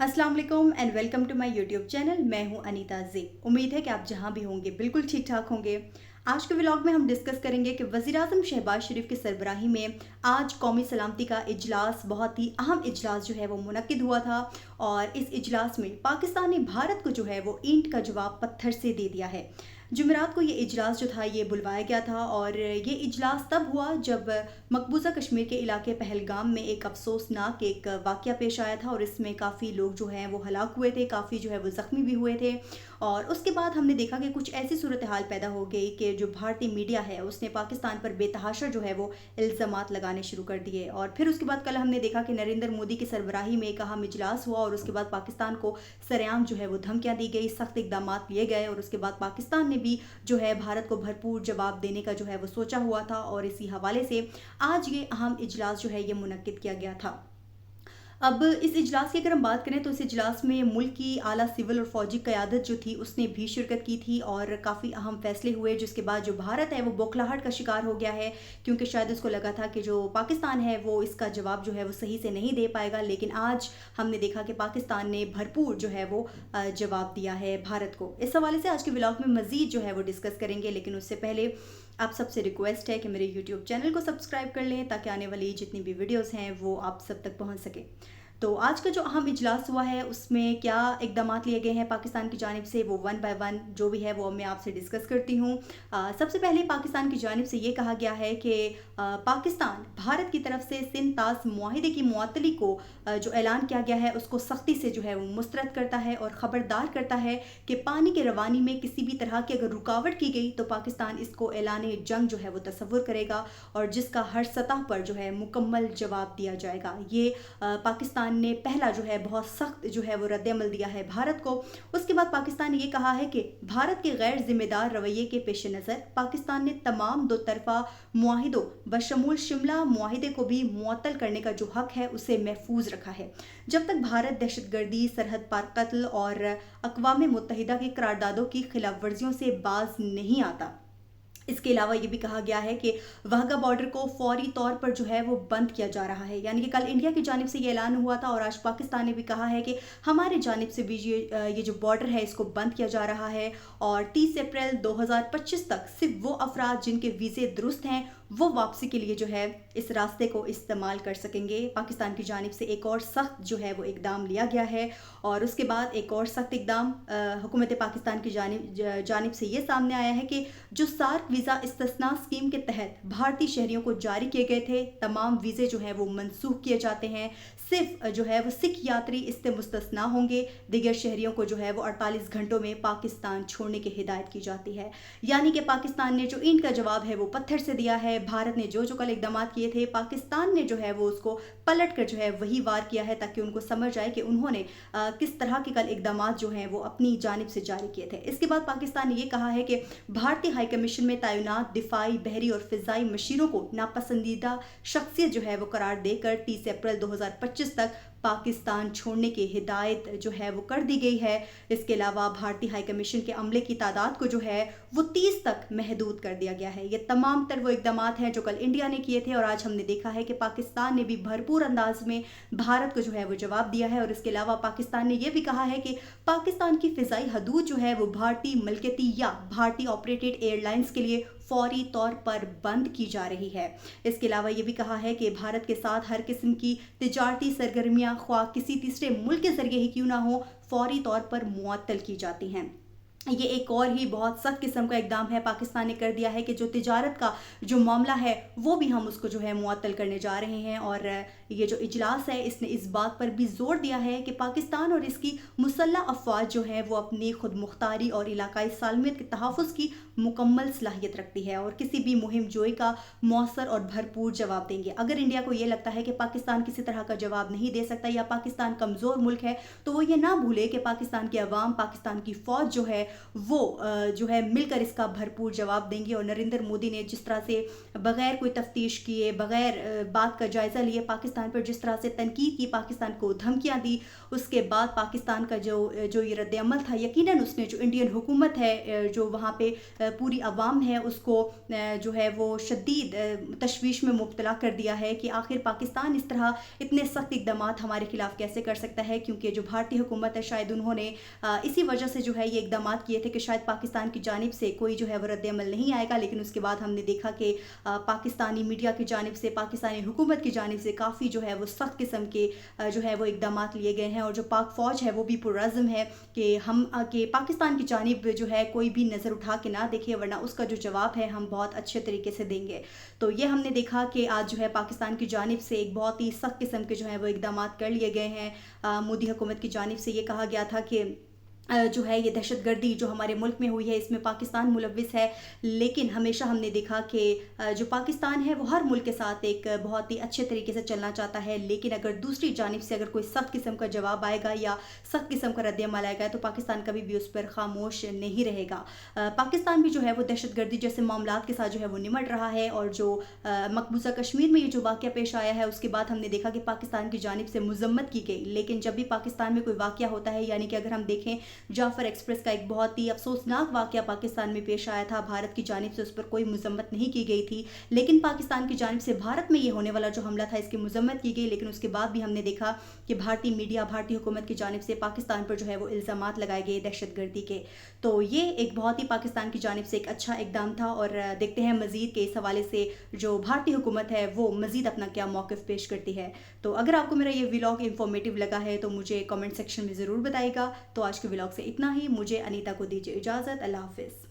अस्सलाम वालेकुम and welcome to my YouTube channel. मैं हूं अनीता जी। उम्मीद है कि आप जहां भी होंगे बिल्कुल ठीक ठाक होंगे। आज के व्लॉग में हम डिस्कस करेंगे कि वज़ीर-ए-आज़म शहबाज शरीफ की सरबराही में आज कौमी सलामती का इजलास, बहुत ही अहम इजलास जो है वो मुनक्किद हुआ था। और इस इजलास में पाकिस्तान ने भारत को जो है वो ईंट का जवाब पत्थर से दे दिया है। जुमेरात को ये इजलास जो था ये बुलवाया गया था और ये इजलास तब हुआ जब मकबूजा कश्मीर के इलाके पहलगाम में एक अफसोसनाक एक वाक़या पेश आया था और इसमें काफ़ी लोग जो हैं वो हलाक हुए थे, काफ़ी जो है वो ज़ख्मी भी हुए थे। और उसके बाद हमने देखा कि कुछ ऐसी सूरत हाल पैदा हो गई कि जो भारतीय मीडिया है उसने पाकिस्तान पर बेतहाशा जो है वो इल्ज़ामात लगाने शुरू कर दिए। और फिर उसके बाद कल हमने देखा कि नरेंद्र मोदी की सरबराही में एक अहम इजलास हुआ और उसके बाद पाकिस्तान को सरेआम जो है वो धमकियां दी गई, सख्त इकदाम लिए गए और उसके बाद पाकिस्तान ने भी जो है भारत को भरपूर जवाब देने का जो है वो सोचा हुआ था। और इसी हवाले से आज ये अहम इजलास जो है ये मुनक्किद किया गया था। अब इस इजलास की अगर हम बात करें तो इस इजलास में मुल्क की आला सिविल और फौजी क़यादत जो थी उसने भी शिरकत की थी और काफ़ी अहम फैसले हुए, जिसके बाद जो भारत है वो बौखलाहट का शिकार हो गया है, क्योंकि शायद उसको लगा था कि जो पाकिस्तान है वो इसका जवाब जो है वो सही से नहीं दे पाएगा। लेकिन आज हमने देखा कि पाकिस्तान ने भरपूर जो है वो जवाब दिया है भारत को। इस हवाले से आज के व्लॉग में मज़ीद जो है वो डिस्कस करेंगे, लेकिन उससे पहले आप सबसे रिक्वेस्ट है कि मेरे यूट्यूब चैनल को सब्सक्राइब कर लें ताकि आने वाली जितनी भी वीडियोस हैं वो आप सब तक पहुंच सके। तो आज का जो अहम इजलास हुआ है उसमें क्या इकदाम लिए गए हैं पाकिस्तान की जानिब से, वो वन बाय वन जो भी है वो मैं आपसे डिस्कस करती हूँ। सबसे पहले पाकिस्तान की जानिब से ये कहा गया है कि पाकिस्तान भारत की तरफ से सिंध तास मुआहिदे की मुअत्तली को जो ऐलान किया गया है उसको सख्ती से जो है वो मुस्तरद करता है और ख़बरदार करता है कि पानी के रवानी में किसी भी तरह की अगर रुकावट की गई तो पाकिस्तान इसको ऐलान जंग जो है वो तसव्वुर करेगा और जिसका हर सतह पर जो है मुकम्मल जवाब दिया जाएगा। ये पाकिस्तान ने पहला जो है बहुत सख्त जो है वो रद्द-ए-अमल दिया है भारत को। उसके बाद पाकिस्तान ने ये कहा है कि भारत के गैर जिम्मेदार रवैये के पेश नज़र पाकिस्तान ने तमाम दो तरफा मुआहिदों बशमूल शिमला मुआहिदे को भी मुअत्तल करने का जो हक है उसे महफूज रखा है। जब तक भारत दहशतगर्दी, सरहद पार कत्ल और अक़वाम मुत्तहिदा की करारदादों की खिलाफ वर्जियों से बाज नहीं आता। इसके अलावा ये भी कहा गया है कि वाघा बॉर्डर को फौरी तौर पर जो है वो बंद किया जा रहा है। यानी कि कल इंडिया की जानिब से ये ऐलान हुआ था और आज पाकिस्तान ने भी कहा है कि हमारे जानिब से भी ये जो बॉर्डर है इसको बंद किया जा रहा है और 30 अप्रैल 2025 तक सिर्फ वो अफराद जिनके वीज़े दुरुस्त हैं वो वापसी के लिए जो है इस रास्ते को इस्तेमाल कर सकेंगे। पाकिस्तान की जानिब से एक और सख्त जो है वो इकदाम लिया गया है और उसके बाद एक और सख्त इकदाम हुकूमत पाकिस्तान की जानिब से ये सामने आया है कि जो सार्क वीज़ा इस्तिस्ना स्कीम के तहत भारतीय शहरियों को जारी किए गए थे तमाम वीज़े जो हैं वो मनसूख किए जाते हैं। सिर्फ जो है वो सिख यात्री इससे मुस्तस्ना होंगे। दीगर शहरियों को जो है वो 48 घंटों में पाकिस्तान छोड़ने की हिदायत की जाती है। यानी कि पाकिस्तान ने जो ईंट का जवाब है वो पत्थर से दिया है। भारत ने जो कल इकदाम किए थे पाकिस्तान ने जो है वो उसको पलट कर जो है वही वार किया है ताकि उनको समझ आए कि उन्होंने किस तरह के कल इकदाम जो हैं वो अपनी जानिब से जारी किए थे। इसके बाद पाकिस्तान ने ये कहा है कि भारतीय हाई कमीशन में तैनात दिफाई, बहरी और फ़िज़ाई मशीरों को नापसंदीदा शख्सियत जो है वो करार देकर 30 अप्रैल 2025 तक पाकिस्तान छोड़ने की हिदायत जो है वो कर दी गई है। इसके अलावा भारतीय हाई कमीशन के अमले की तादाद को जो है वो 30 तक महदूद कर दिया गया है। ये तमाम तर वो इकदाम हैं जो कल इंडिया ने किए थे और आज हमने देखा है कि पाकिस्तान ने भी भरपूर अंदाज में भारत को जो है वो जवाब दिया है। और इसके अलावा पाकिस्तान ने यह भी कहा है कि पाकिस्तान की फ़िज़ाई हदूद जो है वो भारतीय मिल्कियती या भारतीय ऑपरेटेड एयरलाइंस के लिए फौरी तौर पर बंद की जा रही है। इसके अलावा ये भी कहा है कि भारत के साथ हर किस्म की तिजारती सरगर्मियां ख्वाह किसी तीसरे मुल्क के जरिए ही क्यों ना हो फौरी तौर पर मुअत्तल की जाती हैं। ये एक और ही बहुत सख्त किस्म का इकदाम है पाकिस्तान ने कर दिया है कि जो तिजारत का जो मामला है वो भी हम उसको जो है मुअत्तल करने जा रहे हैं। और ये जो इजलास है इसने इस बात पर भी जोर दिया है कि पाकिस्तान और इसकी मुसल्लह अफवाज जो है वो अपनी खुद मुख्तारी और इलाकाई सालमियत के तहफ़्फ़ुज़ की मुकम्मल सलाहियत रखती है और किसी भी मुहिम जोई का मौसर और भरपूर जवाब देंगे। अगर इंडिया को ये लगता है कि पाकिस्तान किसी तरह का जवाब नहीं दे सकता या पाकिस्तान कमज़ोर मुल्क है तो वो ये ना भूले कि पाकिस्तान की अवाम, पाकिस्तान की फ़ौज जो है وہ جو ہے مل کر اس کا بھرپور جواب دیں گے. اور نریندر مودی نے جس طرح سے بغیر کوئی تفتیش کیے، بغیر بات کا جائزہ لیے پاکستان پر جس طرح سے تنقید کی، پاکستان کو دھمکیاں دی، اس کے بعد پاکستان کا جو یہ رد عمل تھا، یقیناً اس نے جو انڈین حکومت ہے، جو وہاں پہ پوری عوام ہے، اس کو جو ہے وہ شدید تشویش میں مبتلا کر دیا ہے کہ آخر پاکستان اس طرح اتنے سخت اقدامات ہمارے خلاف کیسے کر سکتا ہے. کیونکہ جو بھارتی حکومت ہے، شاید انہوں نے اسی وجہ سے جو ہے یہ اقدامات کیے تھے کہ شاید پاکستان کی جانب سے کوئی جو ہے وہ رد عمل نہیں آئے گا. لیکن اس کے بعد ہم نے دیکھا کہ پاکستانی میڈیا کی جانب سے، پاکستانی حکومت کی جانب سے کافی جو ہے وہ سخت قسم کے جو ہے وہ اقدامات لیے گئے ہیں. اور جو پاک فوج ہے وہ بھی پرعزم ہے کہ پاکستان کی جانب جو ہے کوئی بھی نظر اٹھا کے نہ دیکھے، ورنہ اس کا جو جواب ہے ہم بہت اچھے طریقے سے دیں گے. تو یہ ہم نے دیکھا کہ آج جو ہے پاکستان کی جانب سے ایک بہت ہی سخت قسم کے جو ہے وہ اقدامات کر لیے گئے ہیں. مودی حکومت کی جانب سے یہ کہا گیا تھا کہ جو ہے یہ دہشت گردی جو ہمارے ملک میں ہوئی ہے اس میں پاکستان ملوث ہے. لیکن ہمیشہ ہم نے دیکھا کہ جو پاکستان ہے وہ ہر ملک کے ساتھ ایک بہت ہی اچھے طریقے سے چلنا چاہتا ہے. لیکن اگر دوسری جانب سے اگر کوئی سخت قسم کا جواب آئے گا یا سخت قسم کا رد عمل آئے گا تو پاکستان کبھی بھی اس پر خاموش نہیں رہے گا. پاکستان بھی جو ہے وہ دہشت گردی جیسے معاملات کے ساتھ جو ہے وہ نمٹ رہا ہے. اور جو مقبوضہ کشمیر میں یہ جو واقعہ پیش آیا ہے اس کے بعد ہم نے دیکھا کہ پاکستان کی جانب سے مذمت کی گئی. لیکن جب بھی پاکستان میں کوئی واقعہ ہوتا ہے، یعنی کہ اگر ہم دیکھیں جعفر ایکسپریس کا ایک بہت ہی افسوسناک واقعہ پاکستان میں پیش آیا تھا، بھارت کی جانب سے اس پر کوئی مذمت نہیں کی گئی تھی. لیکن پاکستان کی جانب سے بھارت میں یہ ہونے والا جو حملہ تھا اس کی مذمت کی گئی. لیکن اس کے بعد بھی ہم نے دیکھا کہ بھارتی میڈیا، بھارتی حکومت کی جانب سے پاکستان پر جو ہے وہ الزامات لگائے گئے دہشت گردی کے. تو یہ ایک بہت ہی پاکستان کی جانب سے ایک اچھا اقدام تھا. اور دیکھتے ہیں مزید کہ اس حوالے سے جو بھارتی حکومت ہے وہ مزید اپنا کیا موقف پیش کرتی ہے. تو اگر آپ کو میرا یہ ولاگ انفارمیٹیو لگا ہے تو مجھے کامنٹ سیکشن میں ضرور بتائے گا. تو آج کے ولاگ سے اتنا ہی. مجھے انیتا کو دیجیے اجازت. اللہ حافظ.